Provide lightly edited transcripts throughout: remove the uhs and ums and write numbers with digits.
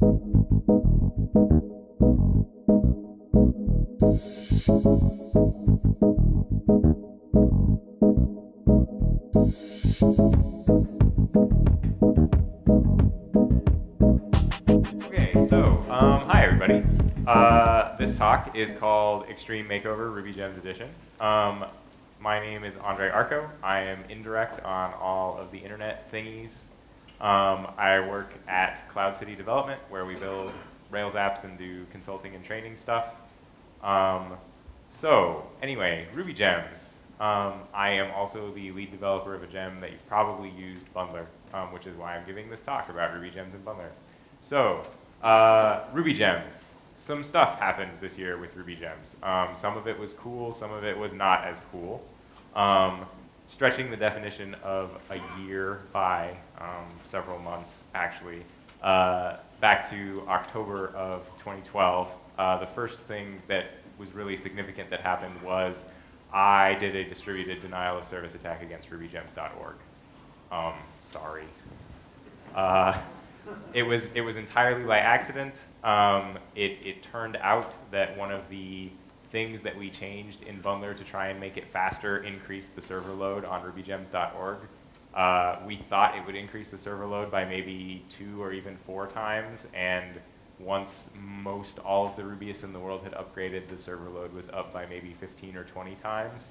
Hi everybody. This talk is called Extreme Makeover Rubygems Edition. My name is Arko. I am indirect on all of the internet thingies. I work at Cloud City Development, where we build Rails apps and do consulting and training stuff. So anyway, Rubygems. I am also the lead developer of a gem that you've probably used, Bundler, which is why I'm giving this talk about Rubygems and Bundler. So, Rubygems. Some stuff happened this year with Rubygems. Some of it was cool, some of it was not as cool. Stretching the definition of a year by several months, actually. Back to October of 2012, the first thing that was really significant that happened was I did a distributed denial of service attack against rubygems.org. Sorry. It was entirely by accident. It turned out that one of the things that we changed in Bundler to try and make it faster increased the server load on rubygems.org. We thought it would increase the server load by maybe 2 or even 4 times, and once most all of the Rubyists in the world had upgraded, the server load was up by maybe 15 or 20 times,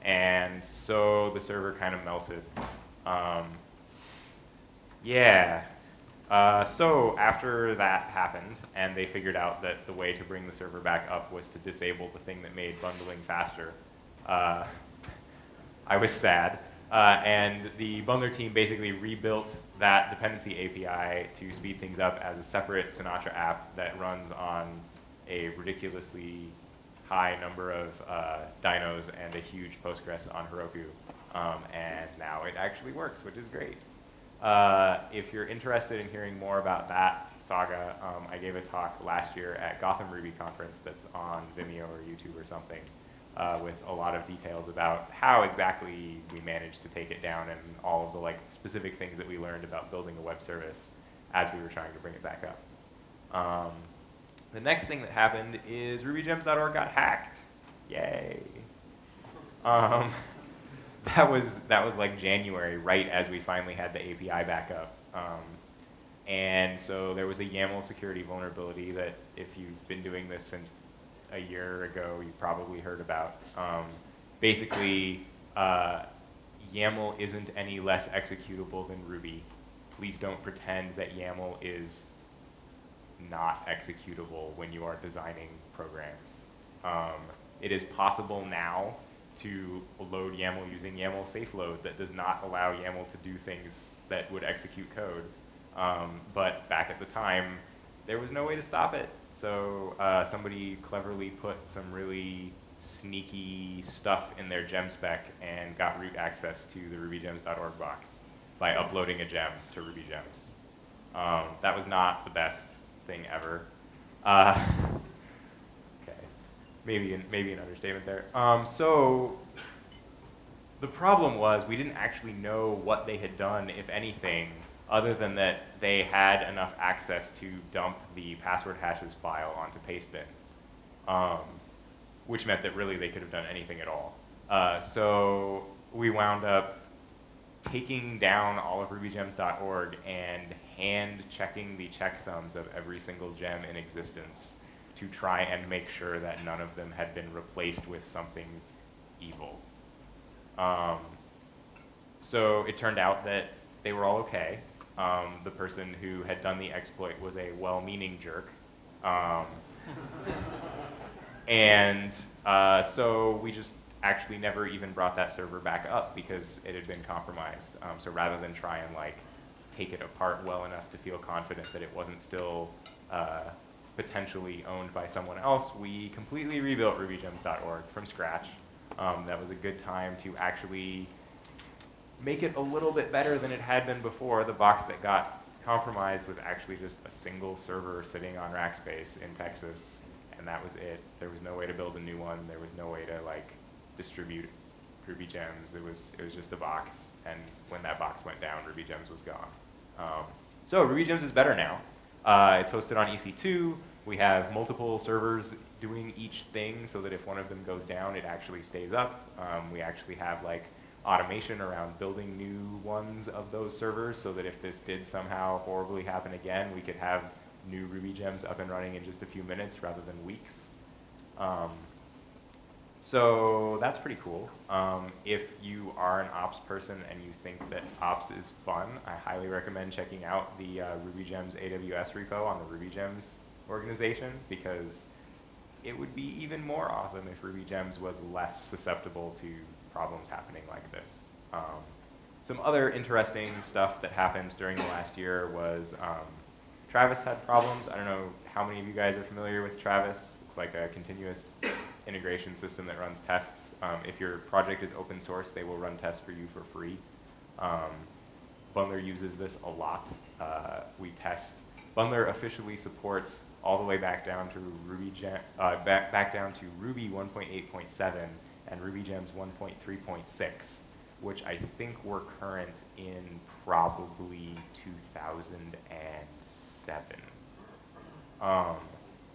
and so the server kind of melted. So after that happened, and they figured out that the way to bring the server back up was to disable the thing that made bundling faster, I was sad. And the Bundler team basically rebuilt that dependency API to speed things up as a separate Sinatra app that runs on a ridiculously high number of dynos and a huge Postgres on Heroku. And now it actually works, which is great. If you're interested in hearing more about that saga, I gave a talk last year at Gotham Ruby Conference that's on Vimeo or YouTube or something, with a lot of details about how exactly we managed to take it down and all of the specific things that we learned about building a web service as we were trying to bring it back up. The next thing that happened is rubygems.org got hacked. Yay. That was like January, right as we finally had the API back up. And so there was a YAML security vulnerability that if you've been doing this since a year ago, you probably heard about. Basically, YAML isn't any less executable than Ruby. Please don't pretend that YAML is not executable when you are designing programs. It is possible now to load YAML using YAML safe load that does not allow YAML to do things that would execute code. But back at the time, there was no way to stop it. So somebody cleverly put some really sneaky stuff in their gem spec and got root access to the rubygems.org box by uploading a gem to Rubygems. That was not the best thing ever. Maybe an understatement there. So the problem was we didn't actually know what they had done, if anything, other than that they had enough access to dump the password hashes file onto pastebin, which meant that really they could have done anything at all. So we wound up taking down all of rubygems.org and hand checking the checksums of every single gem in existence to try and make sure that none of them had been replaced with something evil. So it turned out that they were all okay. The person who had done the exploit was a well-meaning jerk. So we just actually never even brought that server back up because it had been compromised. So rather than try and take it apart well enough to feel confident that it wasn't still potentially owned by someone else, we completely rebuilt rubygems.org from scratch. That was a good time to actually make it a little bit better than it had been before. The box that got compromised was actually just a single server sitting on rack space in Texas, and that was it. There was no way to build a new one. There was no way to distribute Rubygems. It was just a box, and when that box went down, Rubygems was gone. So Rubygems is better now. It's hosted on EC2. We have multiple servers doing each thing so that if one of them goes down, it actually stays up. We actually have like automation around building new ones of those servers so that if this did somehow horribly happen again, we could have new Rubygems up and running in just a few minutes rather than weeks. So that's pretty cool. If you are an ops person and you think that ops is fun, I highly recommend checking out the Rubygems AWS repo on the Rubygems organization, because it would be even more awesome if Rubygems was less susceptible to problems happening like this. Some other interesting stuff that happened during the last year was Travis had problems. I don't know how many of you guys are familiar with Travis. It's like a continuous integration system that runs tests. If your project is open source, they will run tests for you for free. Bundler uses this a lot. Bundler officially supports all the way back down to Ruby 1.8.7 and Rubygems 1.3.6, which I think were current in probably 2007.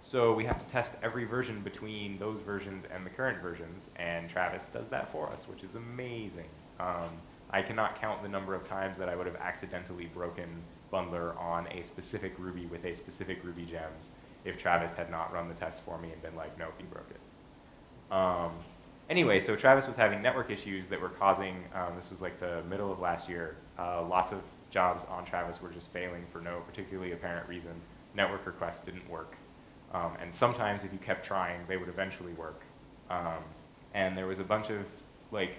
So we have to test every version between those versions and the current versions, and Travis does that for us, which is amazing. I cannot count the number of times that I would have accidentally broken Bundler on a specific Ruby with a specific Rubygems if Travis had not run the test for me and been like, nope, you broke it. Anyway, so Travis was having network issues that were causing, this was like the middle of last year, lots of jobs on Travis were just failing for no particularly apparent reason. Network requests didn't work. And sometimes if you kept trying, they would eventually work. And there was a bunch of like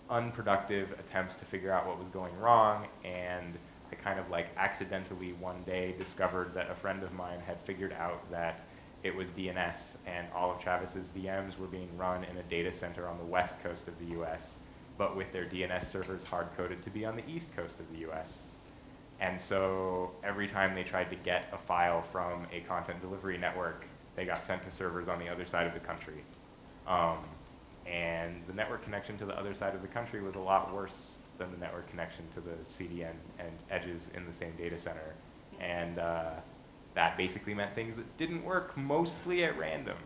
unproductive attempts to figure out what was going wrong, and I kind of like accidentally one day discovered that a friend of mine had figured out that it was DNS, and all of Travis's VMs were being run in a data center on the west coast of the US, but with their DNS servers hard-coded to be on the east coast of the US. And so every time they tried to get a file from a content delivery network, they got sent to servers on the other side of the country. And the network connection to the other side of the country was a lot worse than the network connection to the CDN and edges in the same data center. And that basically meant things that didn't work mostly at random.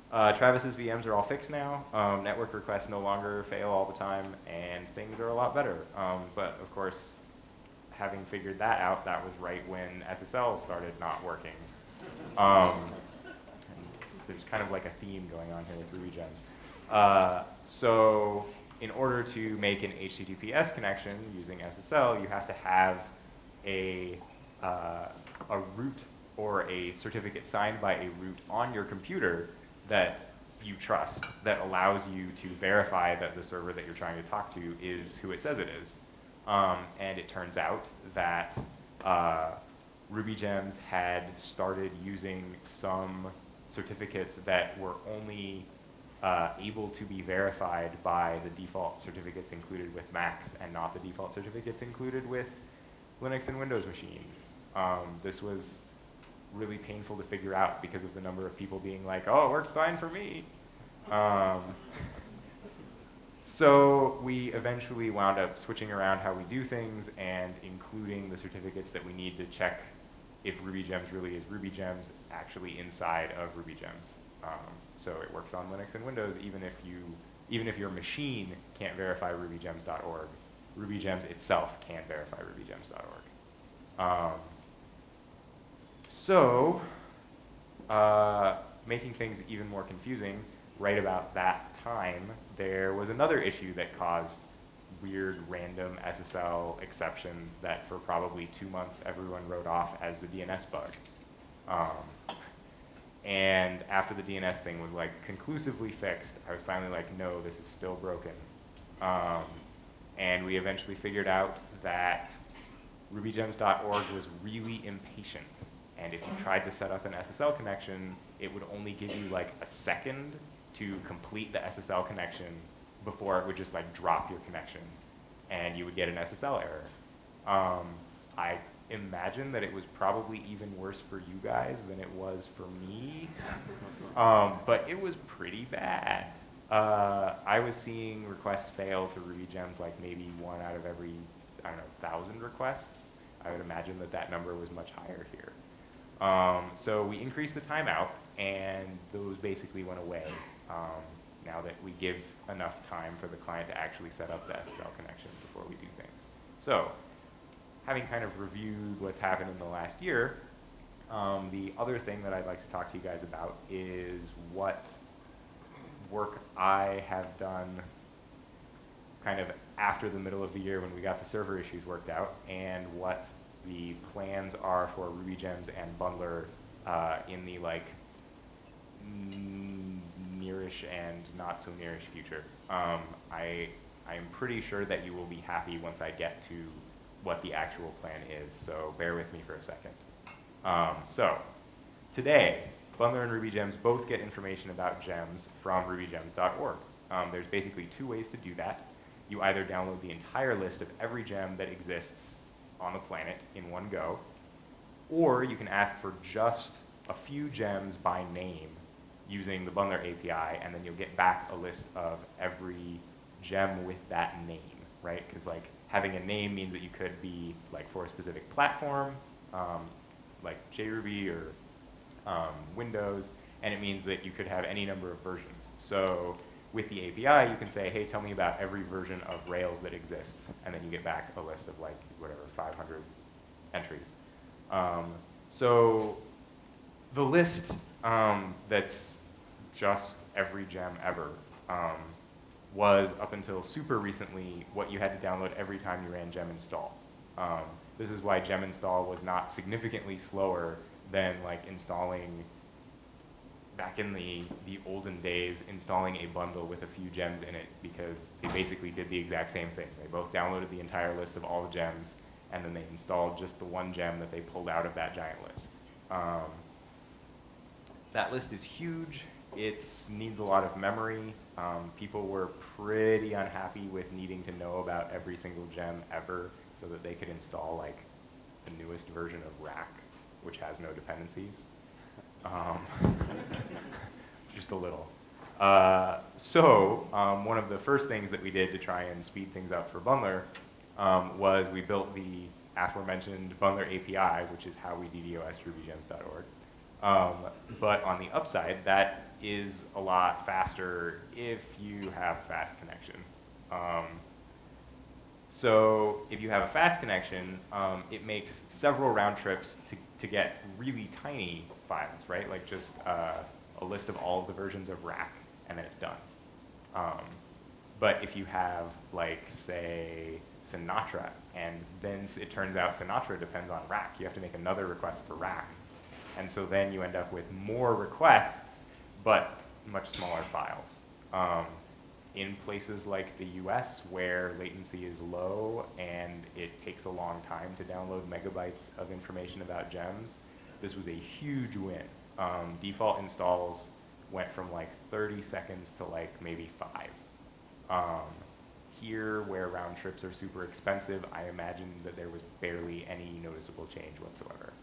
Travis's VMs are all fixed now. Network requests no longer fail all the time, and things are a lot better. But of course, having figured that out, that was right when SSL started not working. There's kind of like a theme going on here with Rubygems. So in order to make an HTTPS connection using SSL, you have to have a root or a certificate signed by a root on your computer that you trust, that allows you to verify that the server that you're trying to talk to is who it says it is. And it turns out that Rubygems had started using some certificates that were only able to be verified by the default certificates included with Macs and not the default certificates included with Linux and Windows machines. This was really painful to figure out because of the number of people being like, oh, it works fine for me. So we eventually wound up switching around how we do things and including the certificates that we need to check if Rubygems really is Rubygems actually inside of Rubygems. So it works on Linux and Windows even if your machine can't verify rubygems.org. Rubygems itself can verify rubygems.org. Making things even more confusing, right about that time, there was another issue that caused weird random SSL exceptions that for probably 2 months everyone wrote off as the DNS bug. And after the DNS thing was like conclusively fixed, I was finally like, no, this is still broken. And we eventually figured out that rubygems.org was really impatient. And if you tried to set up an SSL connection, it would only give you like a second to complete the SSL connection before it would just like drop your connection. And you would get an SSL error. I imagine that it was probably even worse for you guys than it was for me. But it was pretty bad. I was seeing requests fail to Rubygems like maybe 1 out of every, I don't know, 1,000 requests. I would imagine that that number was much higher here. So we increased the timeout, and those basically went away now that we give enough time for the client to actually set up the SSL connection before we do things. So having kind of reviewed what's happened in the last year, the other thing that I'd like to talk to you guys about is what work I have done kind of after the middle of the year when we got the server issues worked out, and what the plans are for Rubygems and Bundler in the like nearish and not so nearish future. I'm pretty sure that you will be happy once I get to what the actual plan is, so bear with me for a second. So today, Bundler and Rubygems both get information about gems from rubygems.org. There's basically two ways to do that. You either download the entire list of every gem that exists on the planet in one go, or you can ask for just a few gems by name using the Bundler API, and then you'll get back a list of every gem with that name, right? Because like having a name means that you could be like for a specific platform, like JRuby or Windows, and it means that you could have any number of versions. So with the API, you can say, hey, tell me about every version of Rails that exists, and then you get back a list of like, whatever, 500 entries. So the list that's just every gem ever was, up until super recently, what you had to download every time you ran gem install. This is why gem install was not significantly slower than like installing, back in the olden days, installing a bundle with a few gems in it, because they basically did the exact same thing. They both downloaded the entire list of all the gems, and then they installed just the one gem that they pulled out of that giant list. That list is huge. It needs a lot of memory. People were pretty unhappy with needing to know about every single gem ever so that they could install like the newest version of Rack, which has no dependencies. Just a little. So one of the first things that we did to try and speed things up for Bundler was we built the aforementioned Bundler API, which is how we DDoS rubygems.org. But on the upside, that is a lot faster if you have fast connection. So if you have a fast connection, it makes several round trips to get really tiny files, right? Like just a list of all of the versions of Rack, and then it's done. But if you have, like, say, Sinatra, and then it turns out Sinatra depends on Rack, you have to make another request for Rack. And so then you end up with more requests, but much smaller files. In places like the US, where latency is low and it takes a long time to download megabytes of information about gems, this was a huge win. Default installs went from like 30 seconds to like maybe 5. Here, where round trips are super expensive, I imagine that there was barely any noticeable change whatsoever.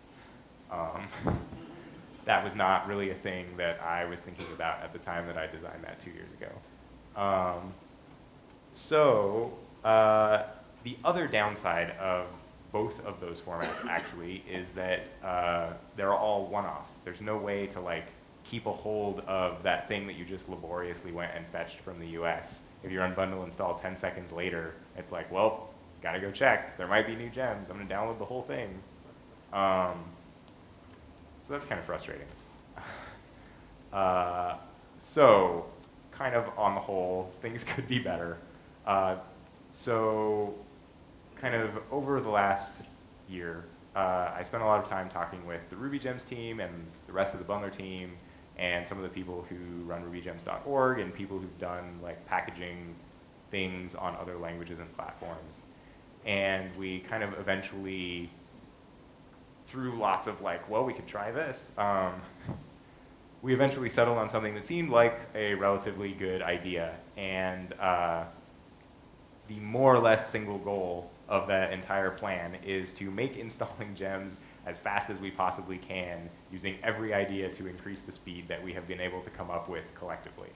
That was not really a thing that I was thinking about at the time that I designed that 2 years ago. The other downside of both of those formats actually is that they're all one-offs. There's no way to like keep a hold of that thing that you just laboriously went and fetched from the US. If you run bundle install 10 seconds later, it's like, well, gotta go check. There might be new gems. I'm gonna download the whole thing. So that's kind of frustrating. So kind of on the whole, things could be better. So kind of over the last year, I spent a lot of time talking with the Rubygems team and the rest of the Bundler team and some of the people who run rubygems.org and people who've done like packaging things on other languages and platforms. And we kind of eventually, through lots of like, well, we could try this, we eventually settled on something that seemed like a relatively good idea. And the more or less single goal of that entire plan is to make installing gems as fast as we possibly can, using every idea to increase the speed that we have been able to come up with collectively.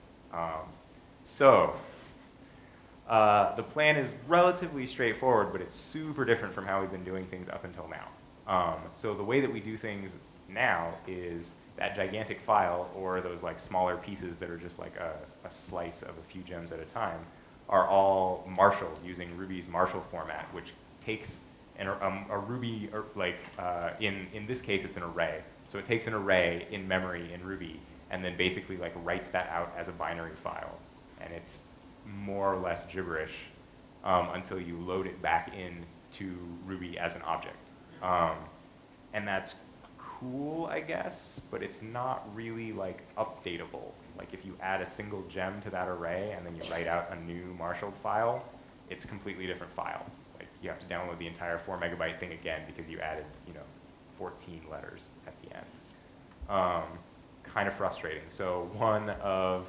The plan is relatively straightforward, but it's super different from how we've been doing things up until now. So the way that we do things now is that gigantic file, or those like smaller pieces that are just like a slice of a few gems at a time, are all marshaled using Ruby's Marshal format, which takes a Ruby, or like in this case it's an array. So it takes an array in memory in Ruby and then basically like writes that out as a binary file. And it's more or less gibberish until you load it back into Ruby as an object. And that's cool, I guess, but it's not really like updatable. Like if you add a single gem to that array and then you write out a new marshaled file, it's a completely different file. Like you have to download the entire 4 megabyte thing again because you added, 14 letters at the end. Kind of frustrating. So one of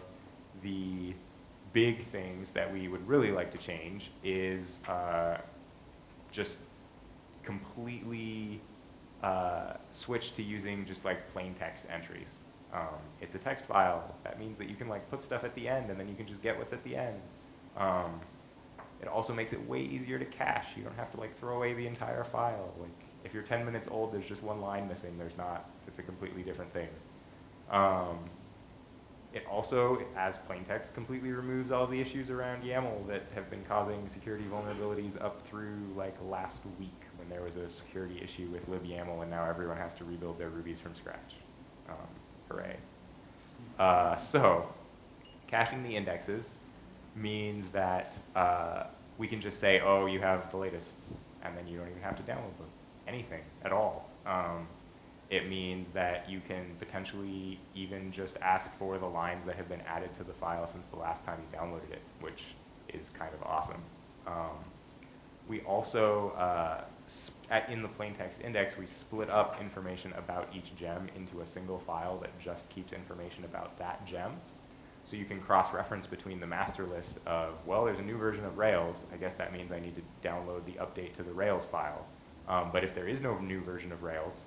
the big things that we would really like to change is just completely switch to using just like plain text entries. It's a text file. That means that you can like put stuff at the end and then you can just get what's at the end. It also makes it way easier to cache. You don't have to like throw away the entire file. Like if you're 10 minutes old, there's just one line missing. There's not. It's a completely different thing. It also, as plain text, completely removes all the issues around YAML that have been causing security vulnerabilities up through like last week when there was a security issue with libyaml and now everyone has to rebuild their Rubies from scratch. Hooray. So caching the indexes means that we can just say, oh, you have the latest, and then you don't even have to download anything at all. It means that you can potentially even just ask for the lines that have been added to the file since the last time you downloaded it, which is kind of awesome. We also, in the plain text index, we split up information about each gem into a single file that just keeps information about that gem. So you can cross-reference between the master list of, well, there's a new version of Rails. I guess that means I need to download the update to the Rails file. But if there is no new version of Rails,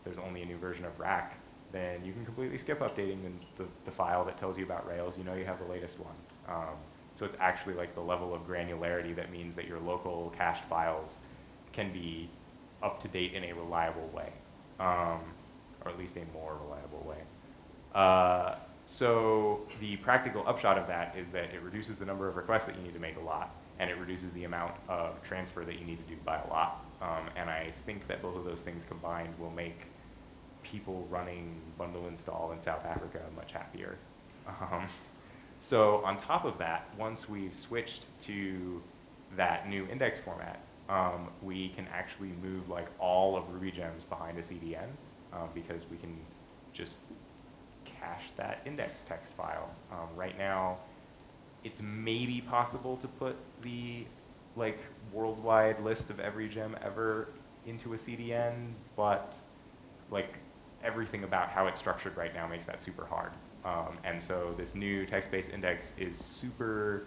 there's only a new version of Rack, then you can completely skip updating the file that tells you about Rails. You know you have the latest one. So it's actually like the level of granularity that means that your local cached files can be up to date in a reliable way, or at least a more reliable way. So the practical upshot of that is that it reduces the number of requests that you need to make a lot, and it reduces the amount of transfer that you need to do by a lot. And I think that both of those things combined will make people running bundle install in South Africa much happier. So on top of that, once we've switched to that new index format, we can actually move like all of Rubygems behind a CDN because we can just cache that index text file. Right now, it's maybe possible to put the like worldwide list of every gem ever into a CDN, but like everything about how it's structured right now makes that super hard. And so this new text-based index is super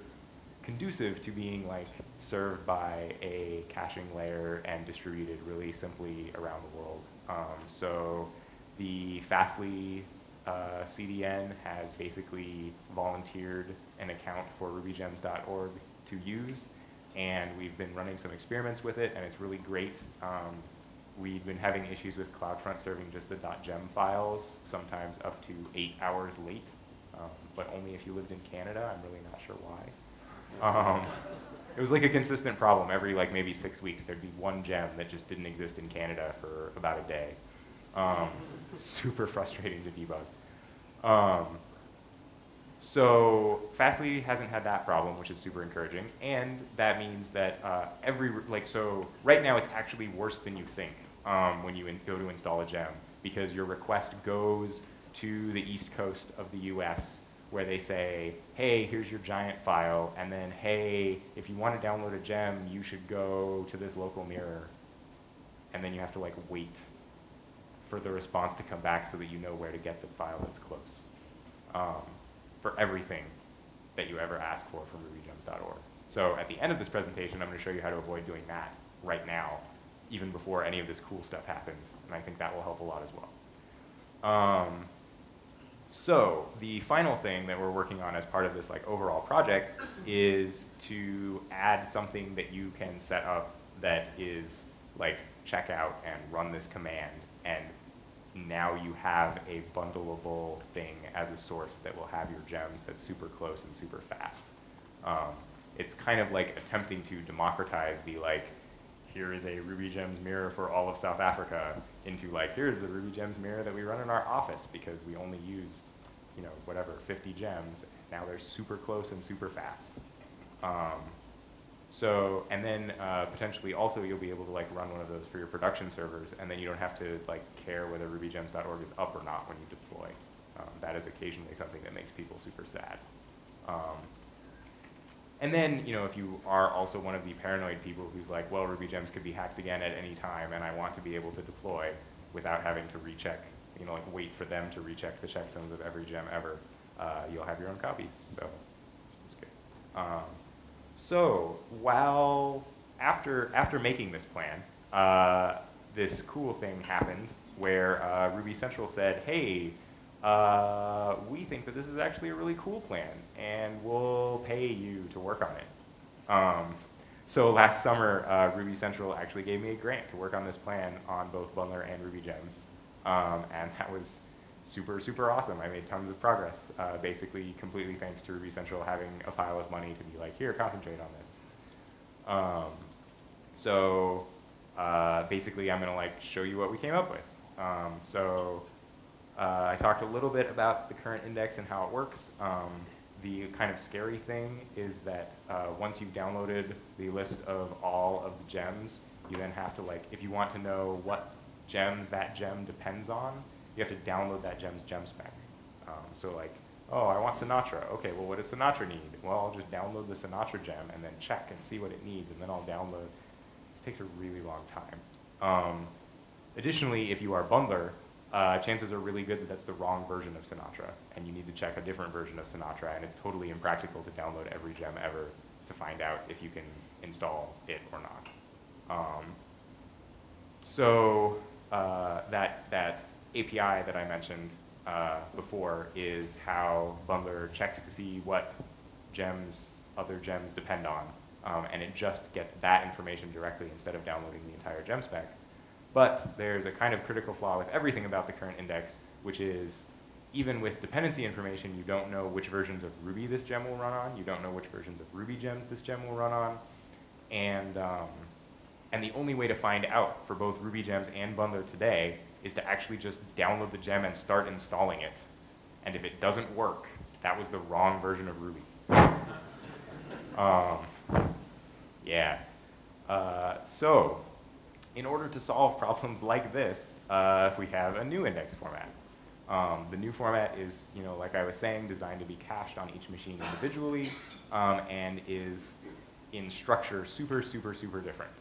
conducive to being like served by a caching layer and distributed really simply around the world. So the Fastly CDN has basically volunteered an account for rubygems.org to use, and we've been running some experiments with it, and it's really great. We've been having issues with CloudFront serving just the .gem files, sometimes up to 8 hours late, but only if you lived in Canada. I'm really not sure why. It was like a consistent problem. Every like maybe 6 weeks, there'd be one gem that just didn't exist in Canada for about a day. Super frustrating to debug. So Fastly hasn't had that problem, which is super encouraging, and that means that so right now it's actually worse than you think when you go to install a gem, because your request goes to the East Coast of the US, where they say, hey, here's your giant file, and then, hey, if you want to download a gem, you should go to this local mirror, and then you have to like wait for the response to come back so that you know where to get the file that's close. For everything that you ever ask for from rubygems.org. So at the end of this presentation, I'm going to show you how to avoid doing that right now, even before any of this cool stuff happens, and I think that will help a lot as well. So the final thing that we're working on as part of this like overall project is to add something that you can set up that is like check out and run this command, and now you have a bundleable thing as a source that will have your gems that's super close and super fast. It's kind of like attempting to democratize the like, here is a Rubygems mirror for all of South Africa, into like, here's the Rubygems mirror that we run in our office because we only use, you know, whatever, 50 gems. Now they're super close and super fast. So, and then potentially also you'll be able to like run one of those for your production servers, and then you don't have to like care whether rubygems.org is up or not when you deploy. That is occasionally something that makes people super sad. And then, you know, if you are also one of the paranoid people who's like, well, Rubygems could be hacked again at any time, and I want to be able to deploy without having to recheck, you know, like wait for them to recheck the checksums of every gem ever, you'll have your own copies. So, seems good. So, while after making this plan, this cool thing happened where Ruby Central said, hey, we think that this is actually a really cool plan, and we'll pay you to work on it. So last summer, Ruby Central actually gave me a grant to work on this plan on both Bundler and Rubygems, and that was super, super awesome. I made tons of progress, basically completely thanks to Ruby Central having a pile of money to be like, here, concentrate on this. So basically, I'm gonna like show you what we came up with. I talked a little bit about the current index and how it works. The kind of scary thing is that once you've downloaded the list of all of the gems, you then have to like, if you want to know what gems that gem depends on, you have to download that gem's gem spec. So like, oh, I want Sinatra. Okay, well, what does Sinatra need? Well, I'll just download the Sinatra gem and then check and see what it needs, and then I'll download. This takes a really long time. Additionally, if you are Bundler, chances are really good that that's the wrong version of Sinatra, and you need to check a different version of Sinatra, and it's totally impractical to download every gem ever to find out if you can install it or not. That API that I mentioned before is how Bundler checks to see what gems other gems depend on, and it just gets that information directly instead of downloading the entire gem spec. But there's a kind of critical flaw with everything about the current index, which is even with dependency information, you don't know which versions of Ruby this gem will run on, you don't know which versions of Rubygems this gem will run on, and the only way to find out for both Rubygems and Bundler today is to actually just download the gem and start installing it. And if it doesn't work, that was the wrong version of Ruby. Yeah. So, in order to solve problems like this, we have a new index format. The new format is, you know, like I was saying, designed to be cached on each machine individually, and is in structure super, super, super different.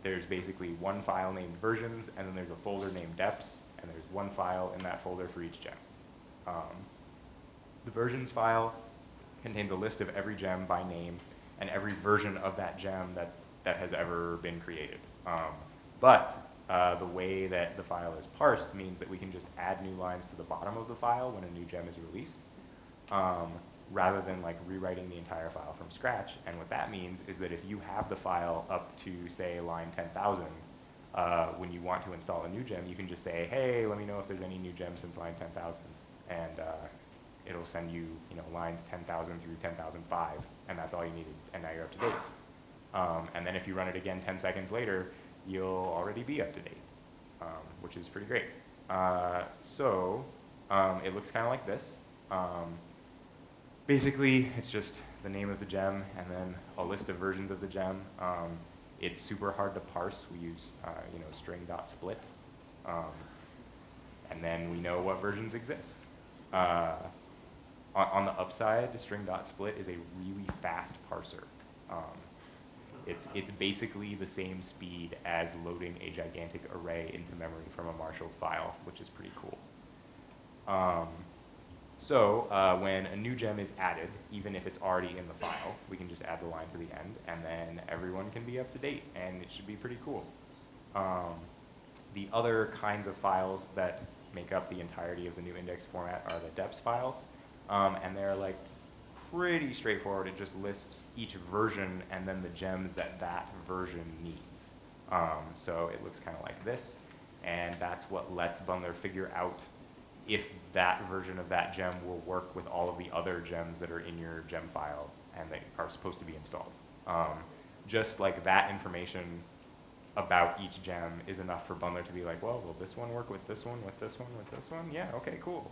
There's basically one file named versions, and then there's a folder named depths, and there's one file in that folder for each gem. The versions file contains a list of every gem by name and every version of that gem that has ever been created. But the way that the file is parsed means that we can just add new lines to the bottom of the file when a new gem is released, rather than like rewriting the entire file from scratch. And what that means is that if you have the file up to, say, line 10,000, when you want to install a new gem, you can just say, hey, let me know if there's any new gems since line 10,000. And it'll send you, you know, lines 10,000 through 10,005, and that's all you needed, and now you're up to date. And then if you run it again 10 seconds later, you'll already be up to date, which is pretty great. It looks kind of like this. Basically, it's just the name of the gem and then a list of versions of the gem. It's super hard to parse. We use string.split, and then we know what versions exist. On the upside, string.split is a really fast parser. It's basically the same speed as loading a gigantic array into memory from a marshaled file, which is pretty cool. When a new gem is added, even if it's already in the file, we can just add the line to the end, and then everyone can be up to date, and it should be pretty cool. The other kinds of files that make up the entirety of the new index format are the deps files. And they're like pretty straightforward. It just lists each version and then the gems that that version needs. So it looks kind of like this, and that's what lets Bundler figure out if that version of that gem will work with all of the other gems that are in your gem file and that are supposed to be installed. Just like that information about each gem is enough for Bundler to be like, well, will this one work with this one, with this one, with this one? Yeah, okay, cool.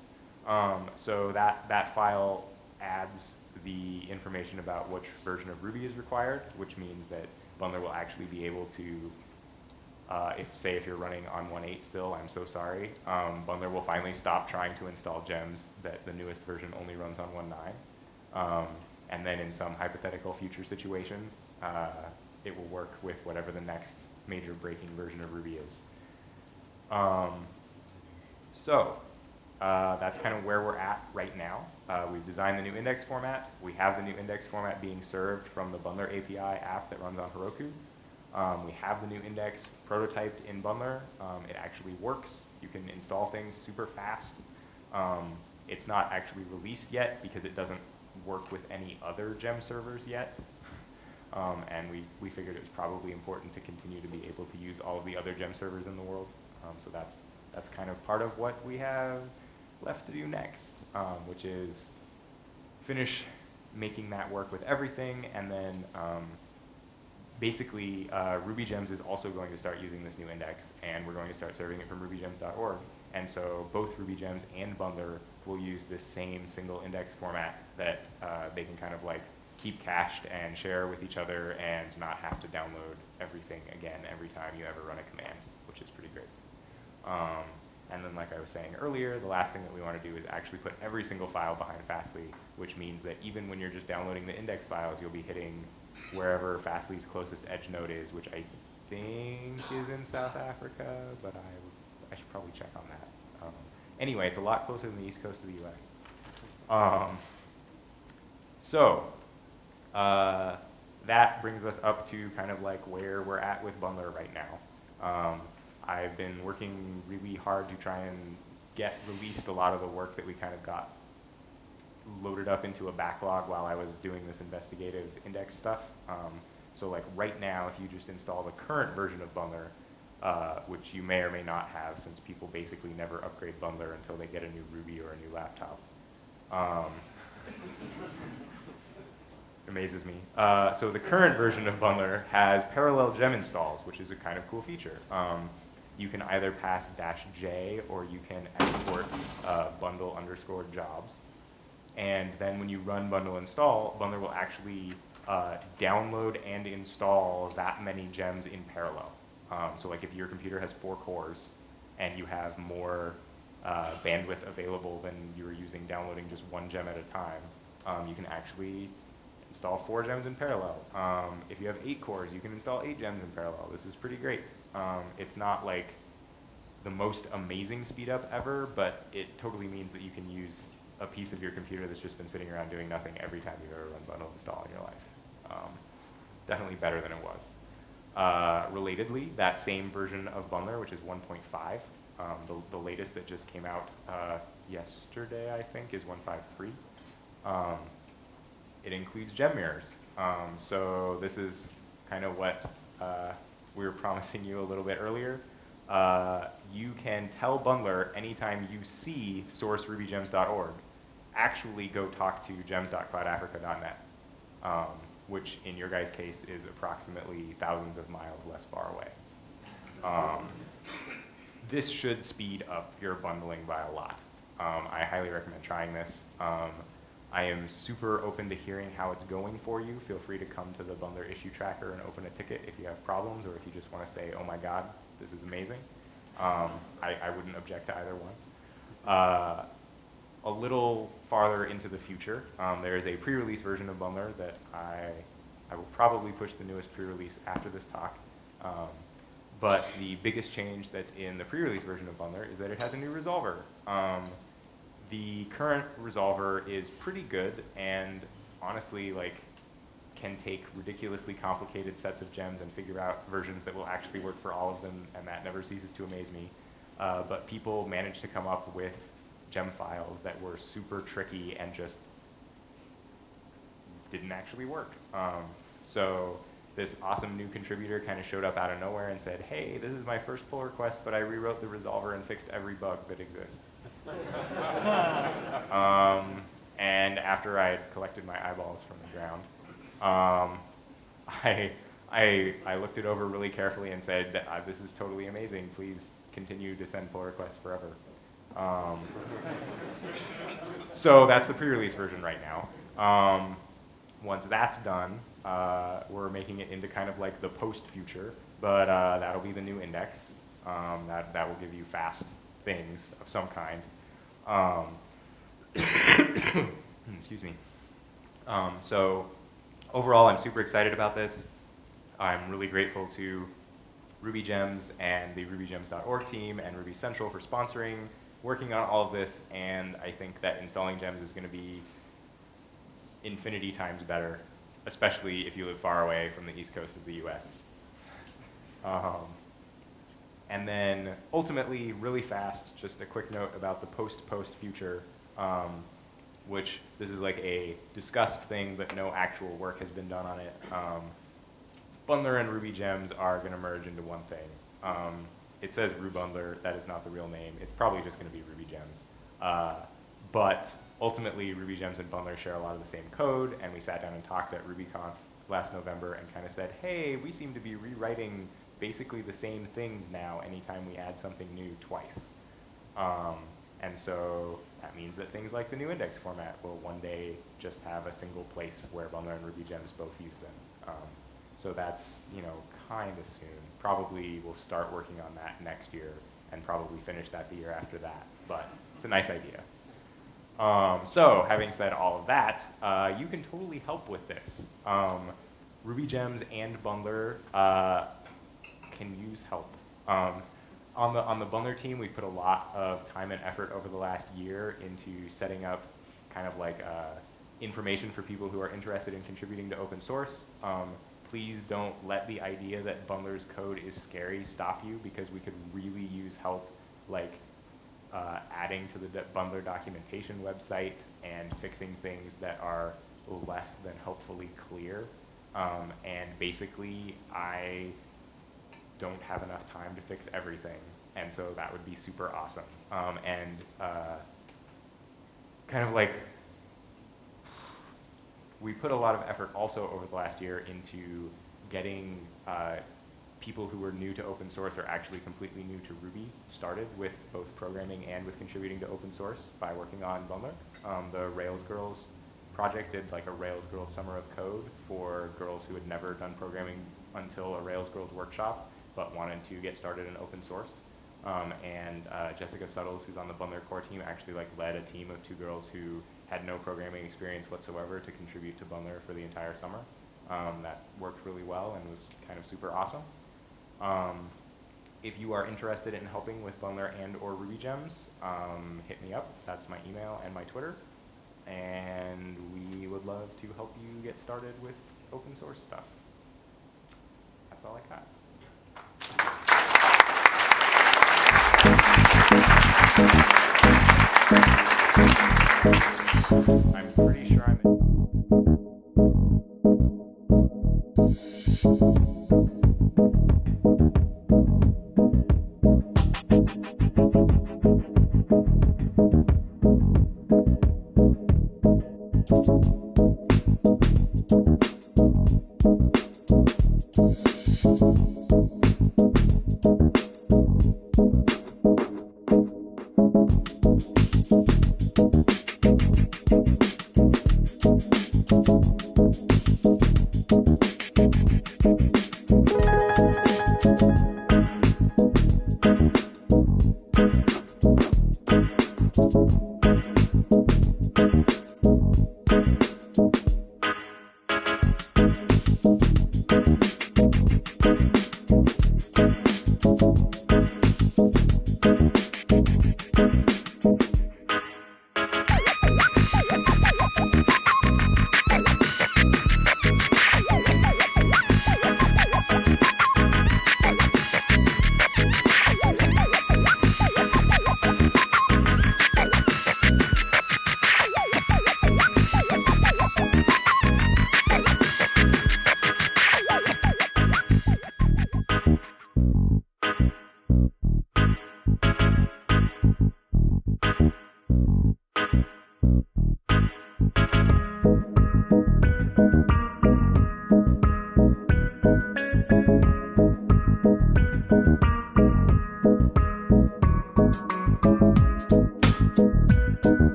So that file adds the information about which version of Ruby is required, which means that Bundler will actually be able to, if you're running on 1.8 still, I'm so sorry, Bundler will finally stop trying to install gems that the newest version only runs on 1.9. And then in some hypothetical future situation, it will work with whatever the next major breaking version of Ruby is. That's kind of where we're at right now. We've designed the new index format. We have the new index format being served from the Bundler API app that runs on Heroku. We have the new index prototyped in Bundler. It actually works. You can install things super fast. It's not actually released yet because it doesn't work with any other gem servers yet. And we figured it was probably important to continue to be able to use all of the other gem servers in the world. So that's kind of part of what we have left to do next, which is finish making that work with everything, and then basically Rubygems is also going to start using this new index, and we're going to start serving it from rubygems.org. And so both Rubygems and Bundler will use this same single index format that they can kind of like keep cached and share with each other and not have to download everything again every time you ever run a command, which is pretty great. And then like I was saying earlier, the last thing that we want to do is actually put every single file behind Fastly, which means that even when you're just downloading the index files, you'll be hitting wherever Fastly's closest edge node is, which I think is in South Africa, but I should probably check on that. Anyway, it's a lot closer than the east coast of the US. That brings us up to kind of like where we're at with Bundler right now. I've been working really hard to try and get released a lot of the work that we kind of got loaded up into a backlog while I was doing this investigative index stuff. So like right now, if you just install the current version of Bundler, which you may or may not have since people basically never upgrade Bundler until they get a new Ruby or a new laptop. Amazes me. So the current version of Bundler has parallel gem installs, which is a kind of cool feature. You can either pass -J or you can export bundle_jobs. And then when you run bundle install, Bundler will actually download and install that many gems in parallel. So like if your computer has 4 cores and you have more bandwidth available than you were using downloading just 1 gem at a time, you can actually install 4 gems in parallel. If you have 8 cores, you can install 8 gems in parallel. This is pretty great. It's not like the most amazing speed up ever, but it totally means that you can use a piece of your computer that's just been sitting around doing nothing every time you've ever run bundle install in your life. Definitely better than it was. Relatedly, that same version of Bundler, which is 1.5, the latest that just came out yesterday, I think, is 1.5.3. It includes gem mirrors. So this is kind of what we were promising you a little bit earlier. You can tell Bundler anytime you see source rubygems.org, actually go talk to gems.cloudafrica.net, which in your guys' case is approximately thousands of miles less far away. This should speed up your bundling by a lot. I highly recommend trying this. I am super open to hearing how it's going for you. Feel free to come to the Bundler issue tracker and open a ticket if you have problems, or if you just want to say, oh my God, this is amazing. I wouldn't object to either one. A little farther into the future, there is a pre-release version of Bundler that I will probably push the newest pre-release after this talk. But the biggest change that's in the pre-release version of Bundler is that it has a new resolver. The current resolver is pretty good and honestly can take ridiculously complicated sets of gems and figure out versions that will actually work for all of them, and that never ceases to amaze me. but people managed to come up with gem files that were super tricky and just didn't actually work. So this awesome new contributor kind of showed up out of nowhere and said, hey, this is my first pull request, but I rewrote the resolver and fixed every bug that exists. And after I had collected my eyeballs from the ground, I looked it over really carefully and said, this is totally amazing. Please continue to send pull requests forever. So that's the pre-release version right now. Once that's done, we're making it into kind of like the post future, but that'll be the new index. That will give you fast things of some kind. Excuse me. So overall, I'm super excited about this. I'm really grateful to Rubygems and the rubygems.org team and Ruby Central for sponsoring, working on all of this, and I think that installing gems is going to be infinity times better, especially if you live far away from the east coast of the US. And then ultimately, really fast, just a quick note about the post-post future, which this is like a discussed thing, but no actual work has been done on it. Bundler and Rubygems are going to merge into one thing. It says Rubundler. That is not the real name. It's probably just going to be Rubygems. But ultimately, Rubygems and Bundler share a lot of the same code, and we sat down and talked at RubyConf last November and kind of said, hey, we seem to be rewriting basically the same things now anytime we add something new twice. And so that means that things like the new index format will one day just have a single place where Bundler and Rubygems both use them. So that's, kind of soon. Probably we'll start working on that next year and probably finish that the year after that, but it's a nice idea. So having said all of that, you can totally help with this. Rubygems and Bundler can use help. On the Bundler team, we put a lot of time and effort over the last year into setting up kind of like information for people who are interested in contributing to open source. Please don't let the idea that Bundler's code is scary stop you, because we could really use help like adding to the Bundler documentation website and fixing things that are less than helpfully clear. And basically, I don't have enough time to fix everything, and so that would be super awesome. And kind of like, we put a lot of effort also over the last year into getting people who were new to open source or actually completely new to Ruby started with both programming and with contributing to open source by working on Bundler. The Rails Girls project did like a Rails Girls Summer of Code for girls who had never done programming until a Rails Girls workshop, but wanted to get started in open source. And Jessica Suttles, who's on the Bundler core team, actually like led a team of 2 girls who had no programming experience whatsoever to contribute to Bundler for the entire summer. That worked really well and was kind of super awesome. If you are interested in helping with Bundler and or Rubygems, hit me up. That's my email and my Twitter. And we would love to help you get started with open source stuff. That's all I got. I'm pretty sure I'm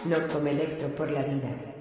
No come electro por la vida.